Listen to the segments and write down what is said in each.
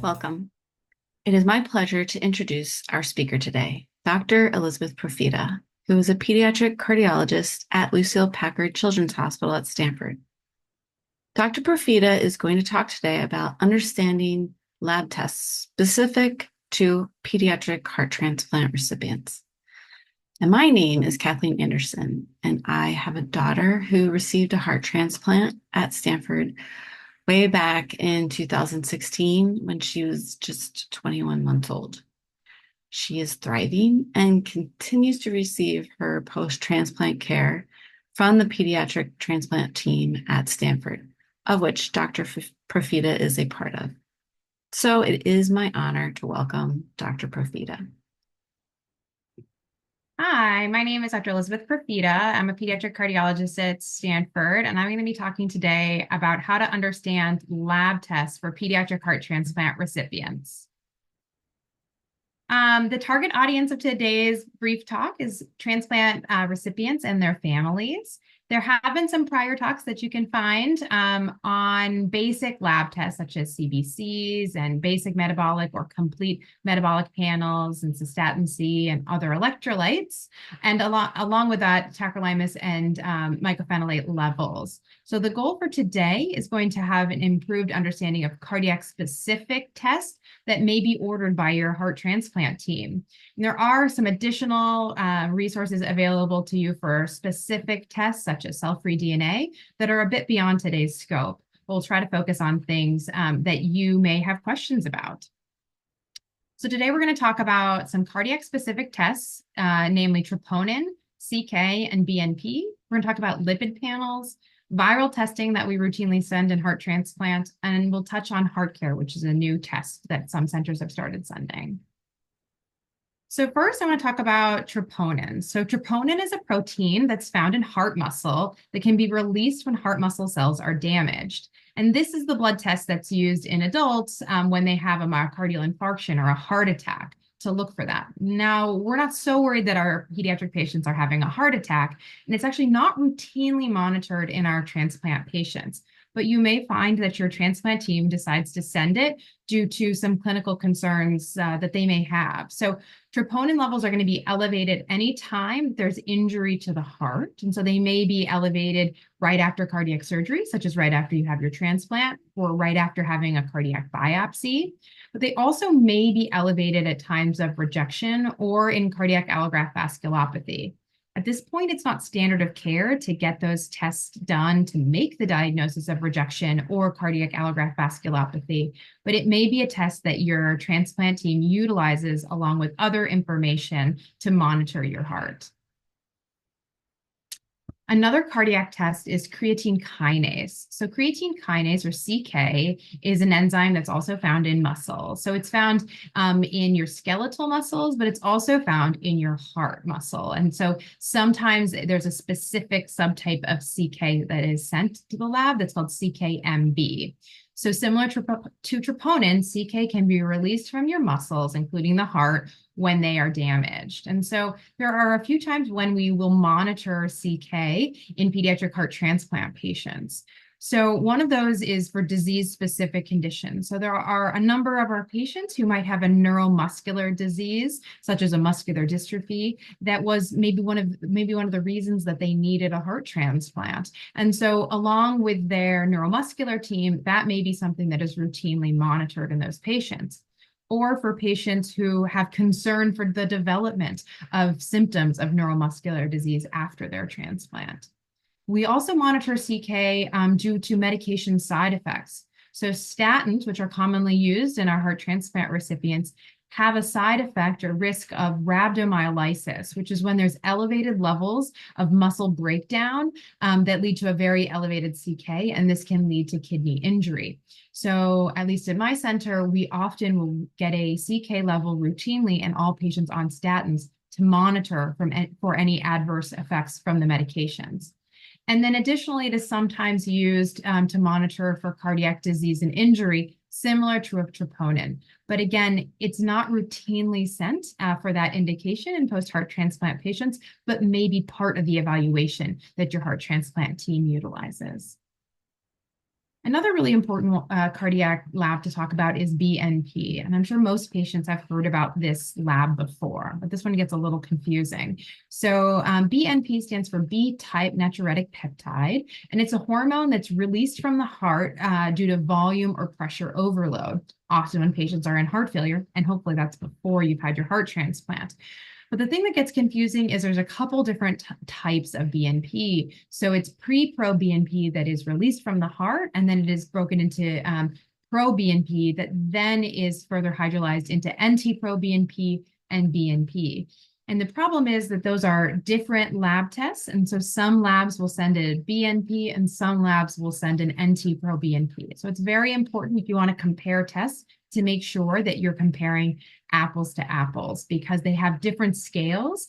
Welcome. It is my pleasure to introduce our speaker today, Dr. Elizabeth Profita, who is a pediatric cardiologist at Lucille Packard Children's Hospital at Stanford. Dr. Profita is going to talk today about understanding lab tests specific to pediatric heart transplant recipients. And my name is Kathleen Anderson, and I have a daughter who received a heart transplant at Stanford way back in 2016 when she was just 21 months old. She is thriving and continues to receive her post-transplant care from the pediatric transplant team at Stanford, of which Dr. Profita is a part of. So it is my honor to welcome Dr. Profita. Hi, my name is Dr. Elizabeth Profita. I'm a pediatric cardiologist at Stanford, and I'm going to be talking today about how to understand lab tests for pediatric heart transplant recipients. The target audience of today's brief talk is transplant recipients and their families. There have been some prior talks that you can find on basic lab tests such as CBCs and basic metabolic or complete metabolic panels and cystatin C and other electrolytes, and along with that, tacrolimus and mycophenolate levels. So the goal for today is going to have an improved understanding of cardiac specific tests that may be ordered by your heart transplant team. And there are some additional resources available to you for specific tests such as cell-free DNA that are a bit beyond today's scope. We'll try to focus on things that you may have questions about. So today we're going to talk about some cardiac specific tests, namely troponin, CK, and BNP. We're going to talk about lipid panels, viral testing that we routinely send in heart transplant, and we'll touch on HeartCare, which is a new test that some centers have started sending. So first, I want to talk about troponin. So troponin is a protein that's found in heart muscle that can be released when heart muscle cells are damaged. And this is the blood test that's used in adults when they have a myocardial infarction or a heart attack to look for that. Now, we're not so worried that our pediatric patients are having a heart attack, and it's actually not routinely monitored in our transplant patients. But you may find that your transplant team decides to send it due to some clinical concerns that they may have. So troponin levels are going to be elevated anytime there's injury to the heart. And so they may be elevated right after cardiac surgery, such as right after you have your transplant or right after having a cardiac biopsy. But they also may be elevated at times of rejection or in cardiac allograft vasculopathy. At this point, it's not standard of care to get those tests done to make the diagnosis of rejection or cardiac allograft vasculopathy, but it may be a test that your transplant team utilizes along with other information to monitor your heart. Another cardiac test is creatine kinase. So creatine kinase, or CK, is an enzyme that's also found in muscle. So it's found in your skeletal muscles, but it's also found in your heart muscle. And so sometimes there's a specific subtype of CK that is sent to the lab that's called CKMB. So similar to troponin, CK can be released from your muscles, including the heart, when they are damaged. And so there are a few times when we will monitor CK in pediatric heart transplant patients. So one of those is for disease-specific conditions. So there are a number of our patients who might have a neuromuscular disease, such as a muscular dystrophy, that was maybe one of the reasons that they needed a heart transplant. And so along with their neuromuscular team, that may be something that is routinely monitored in those patients. Or for patients who have concern for the development of symptoms of neuromuscular disease after their transplant. We also monitor CK due to medication side effects. So statins, which are commonly used in our heart transplant recipients, have a side effect or risk of rhabdomyolysis, which is when there's elevated levels of muscle breakdown that lead to a very elevated CK, and this can lead to kidney injury. So at least in my center, we often will get a CK level routinely in all patients on statins to monitor for any adverse effects from the medications. And then additionally, it is sometimes used to monitor for cardiac disease and injury, similar to a troponin. But again, it's not routinely sent for that indication in post-heart transplant patients, but may be part of the evaluation that your heart transplant team utilizes. Another really important cardiac lab to talk about is BNP. And I'm sure most patients have heard about this lab before, but this one gets a little confusing. So BNP stands for B-type natriuretic peptide, and it's a hormone that's released from the heart due to volume or pressure overload, often when patients are in heart failure, and hopefully that's before you've had your heart transplant. But the thing that gets confusing is there's a couple different types of BNP. So it's pre-pro-BNP that is released from the heart, and then it is broken into pro-BNP that then is further hydrolyzed into NT-pro-BNP and BNP. And the problem is that those are different lab tests. And so some labs will send a BNP and some labs will send an NT-pro-BNP. So it's very important if you want to compare tests to make sure that you're comparing apples to apples because they have different scales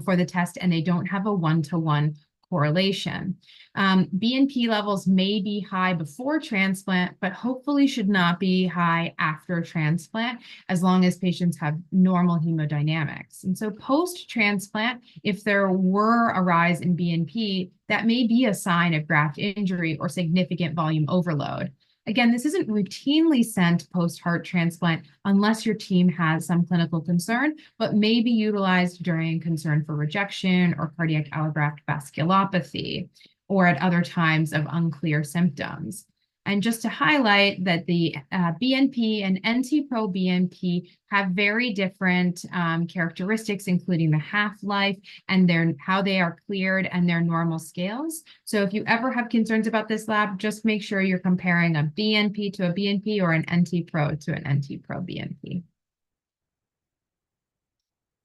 for the test and they don't have a one-to-one correlation. BNP levels may be high before transplant, but hopefully should not be high after transplant as long as patients have normal hemodynamics. And so post-transplant, if there were a rise in BNP, that may be a sign of graft injury or significant volume overload. Again, this isn't routinely sent post-heart transplant unless your team has some clinical concern, but may be utilized during concern for rejection or cardiac allograft vasculopathy, or at other times of unclear symptoms. And just to highlight that the BNP and NT-proBNP have very different characteristics, including the half-life and how they are cleared and their normal scales. So if you ever have concerns about this lab, just make sure you're comparing a BNP to a BNP or an NT-pro to an NT-proBNP.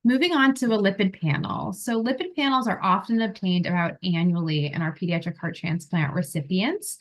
Moving on to a lipid panel. So lipid panels are often obtained about annually in our pediatric heart transplant recipients.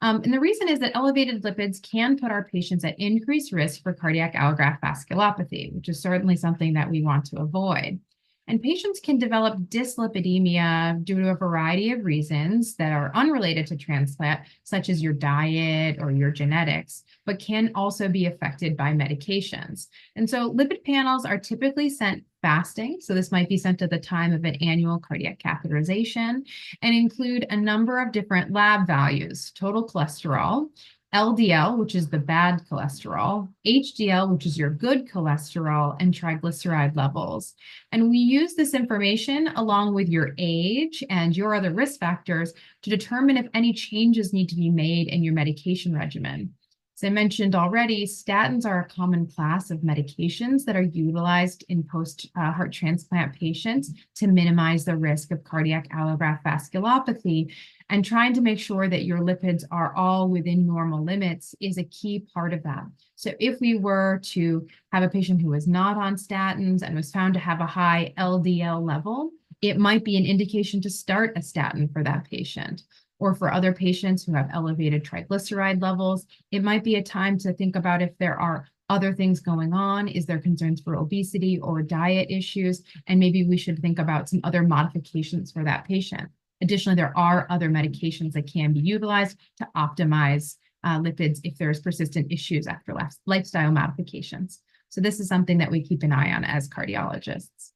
And the reason is that elevated lipids can put our patients at increased risk for cardiac allograft vasculopathy, which is certainly something that we want to avoid. And patients can develop dyslipidemia due to a variety of reasons that are unrelated to transplant, such as your diet or your genetics, but can also be affected by medications. And so lipid panels are typically sent fasting. So this might be sent at the time of an annual cardiac catheterization and include a number of different lab values: total cholesterol, LDL, which is the bad cholesterol, HDL, which is your good cholesterol, and triglyceride levels. And we use this information along with your age and your other risk factors to determine if any changes need to be made in your medication regimen. As I mentioned already, statins are a common class of medications that are utilized in post-heart transplant patients to minimize the risk of cardiac allograft vasculopathy. And trying to make sure that your lipids are all within normal limits is a key part of that. So if we were to have a patient who was not on statins and was found to have a high LDL level, it might be an indication to start a statin for that patient. Or for other patients who have elevated triglyceride levels, it might be a time to think about if there are other things going on. Is there concerns for obesity or diet issues? And maybe we should think about some other modifications for that patient. Additionally, there are other medications that can be utilized to optimize lipids if there's persistent issues after lifestyle modifications. So this is something that we keep an eye on as cardiologists.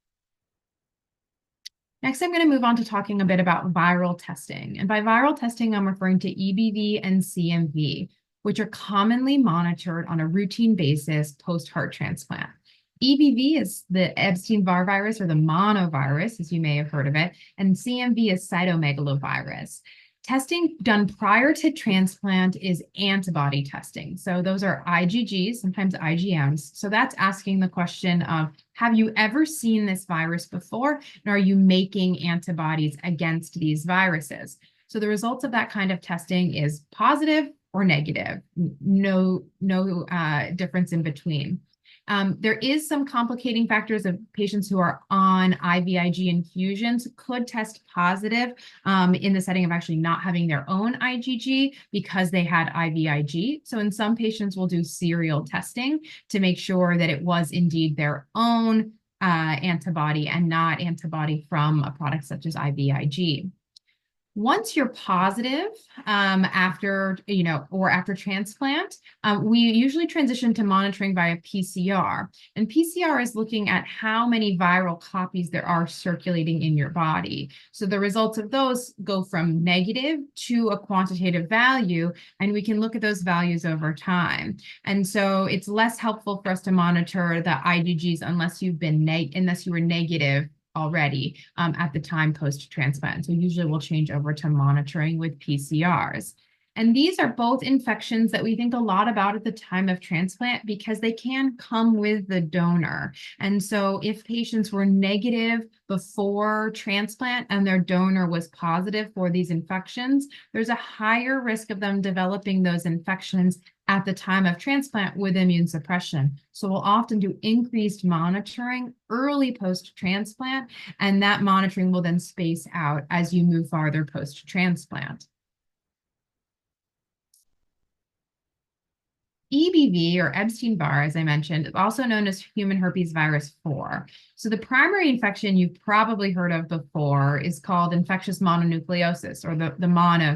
Next, I'm going to move on to talking a bit about viral testing. And by viral testing, I'm referring to EBV and CMV, which are commonly monitored on a routine basis post-heart transplant. EBV is the Epstein-Barr virus, or the monovirus, as you may have heard of it, and CMV is cytomegalovirus. Testing done prior to transplant is antibody testing. So those are IgGs, sometimes IgMs. So that's asking the question of, have you ever seen this virus before? And are you making antibodies against these viruses? So the results of that kind of testing is positive or negative, no difference in between. There is some complicating factors of patients who are on IVIG infusions could test positive in the setting of actually not having their own IgG because they had IVIG. So in some patients, we'll do serial testing to make sure that it was indeed their own antibody and not antibody from a product such as IVIG. Once you're positive after, or after transplant, we usually transition to monitoring via PCR. And PCR is looking at how many viral copies there are circulating in your body. So the results of those go from negative to a quantitative value, and we can look at those values over time. And so it's less helpful for us to monitor the IgGs unless you were negative already at the time post-transplant. So usually we'll change over to monitoring with PCRs. And these are both infections that we think a lot about at the time of transplant because they can come with the donor. And so if patients were negative before transplant and their donor was positive for these infections, there's a higher risk of them developing those infections at the time of transplant with immune suppression. So we'll often do increased monitoring early post-transplant, and that monitoring will then space out as you move farther post-transplant. EBV, or Epstein-Barr, as I mentioned, is also known as human herpes virus 4. So the primary infection you've probably heard of before is called infectious mononucleosis, or the mono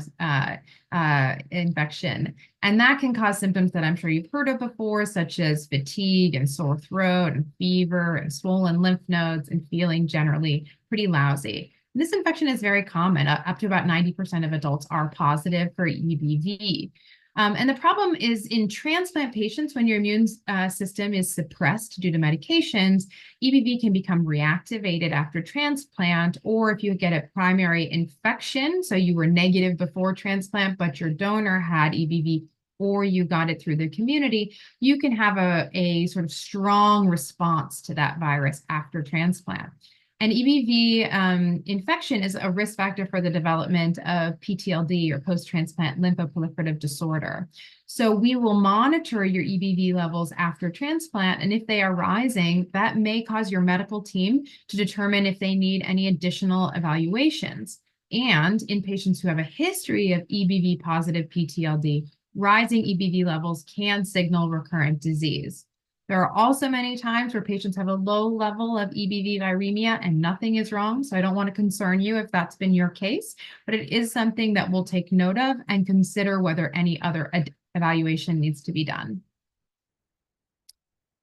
infection. And that can cause symptoms that I'm sure you've heard of before, such as fatigue and sore throat and fever and swollen lymph nodes and feeling generally pretty lousy. This infection is very common. Up to about 90% of adults are positive for EBV. And the problem is in transplant patients, when your immune system is suppressed due to medications, EBV can become reactivated after transplant, or if you get a primary infection, so you were negative before transplant, but your donor had EBV, or you got it through the community, you can have a sort of strong response to that virus after transplant. And EBV infection is a risk factor for the development of PTLD, or post-transplant lymphoproliferative disorder. So we will monitor your EBV levels after transplant, and if they are rising, that may cause your medical team to determine if they need any additional evaluations. And in patients who have a history of EBV positive PTLD, rising EBV levels can signal recurrent disease. There are also many times where patients have a low level of EBV viremia and nothing is wrong. So I don't want to concern you if that's been your case, but it is something that we'll take note of and consider whether any other evaluation needs to be done.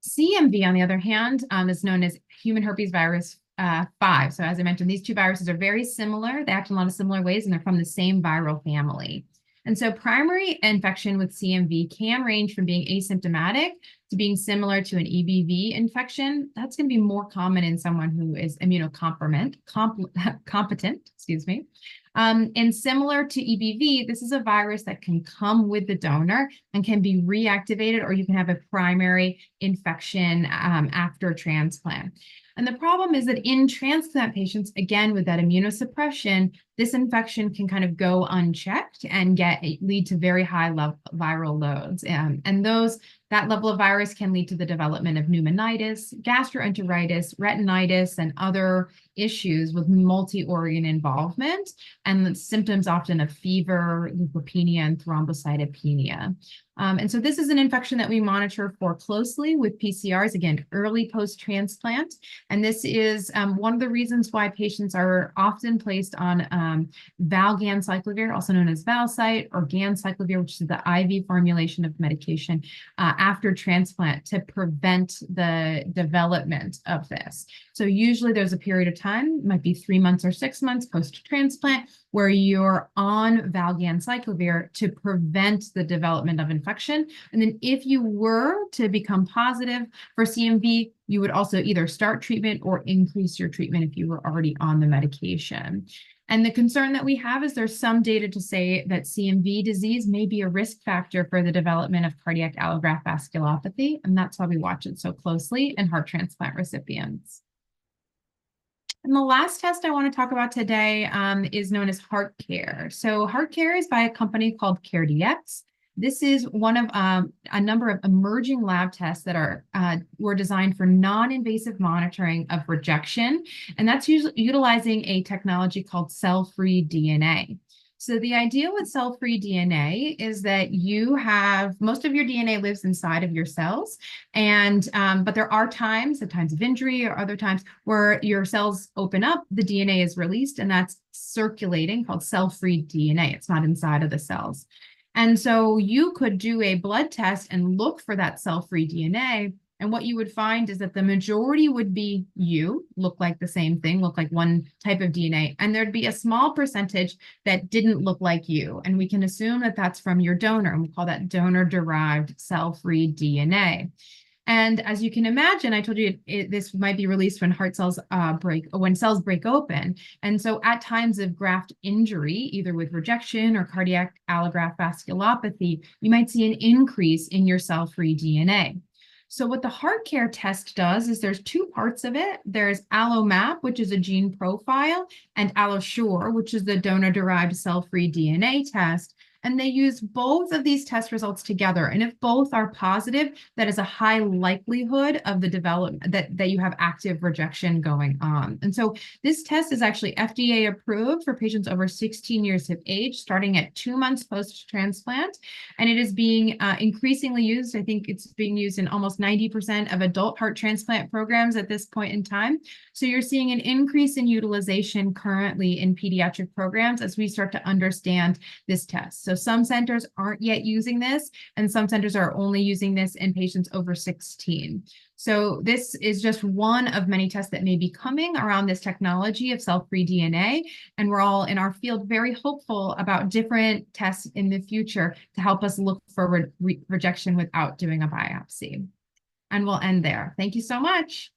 CMV, on the other hand, is known as human herpes virus 5. So as I mentioned, these two viruses are very similar. They act in a lot of similar ways, and they're from the same viral family. And so primary infection with CMV can range from being asymptomatic to being similar to an EBV infection. That's going to be more common in someone who is immunocompetent, excuse me. And similar to EBV, this is a virus that can come with the donor and can be reactivated, or you can have a primary infection after transplant. And the problem is that in transplant patients, again, with that immunosuppression, this infection can kind of go unchecked and lead to very high viral loads. And that level of virus can lead to the development of pneumonitis, gastroenteritis, retinitis, and other issues with multi-organ involvement, and the symptoms often of fever, leukopenia, and thrombocytopenia. And so this is an infection that we monitor for closely with PCRs, again, early post-transplant. And this is one of the reasons why patients are often placed on valganciclovir, also known as Valsite, or ganciclovir, which is the IV formulation of medication after transplant to prevent the development of this. So usually there's a period of time, might be 3 months or 6 months post-transplant, where you're on valganciclovir to prevent the development of infection. And then if you were to become positive for CMV, you would also either start treatment or increase your treatment if you were already on the medication. And the concern that we have is there's some data to say that CMV disease may be a risk factor for the development of cardiac allograft vasculopathy, and that's why we watch it so closely in heart transplant recipients. And the last test I want to talk about today is known as HeartCare. So HeartCare is by a company called CareDx. This is one of a number of emerging lab tests that were designed for non-invasive monitoring of rejection, and that's usually utilizing a technology called cell-free DNA. So the idea with cell-free DNA is that you have most of your DNA lives inside of your cells, and but there are times, at times of injury or other times, where your cells open up, the DNA is released, and that's circulating, called cell-free DNA. It's not inside of the cells. And so you could do a blood test and look for that cell-free DNA. And what you would find is that the majority would be you, look like the same thing, look like one type of DNA. And there'd be a small percentage that didn't look like you. And we can assume that that's from your donor. And we call that donor-derived cell-free DNA. And as you can imagine, I told you this might be released when heart cells when cells break open. And so at times of graft injury, either with rejection or cardiac allograft vasculopathy, you might see an increase in your cell-free DNA. So what the HeartCare test does is there's two parts of it. There's AlloMap, which is a gene profile, and AlloSure, which is the donor-derived cell-free DNA test. And they use both of these test results together. And if both are positive, that is a high likelihood of the development that you have active rejection going on. And so this test is actually FDA approved for patients over 16 years of age, starting at 2 months post-transplant. And it is being increasingly used. I think it's being used in almost 90% of adult heart transplant programs at this point in time. So you're seeing an increase in utilization currently in pediatric programs as we start to understand this test. So some centers aren't yet using this, and some centers are only using this in patients over 16. So this is just one of many tests that may be coming around this technology of cell-free DNA. And we're all in our field very hopeful about different tests in the future to help us look for rejection without doing a biopsy. And we'll end there. Thank you so much.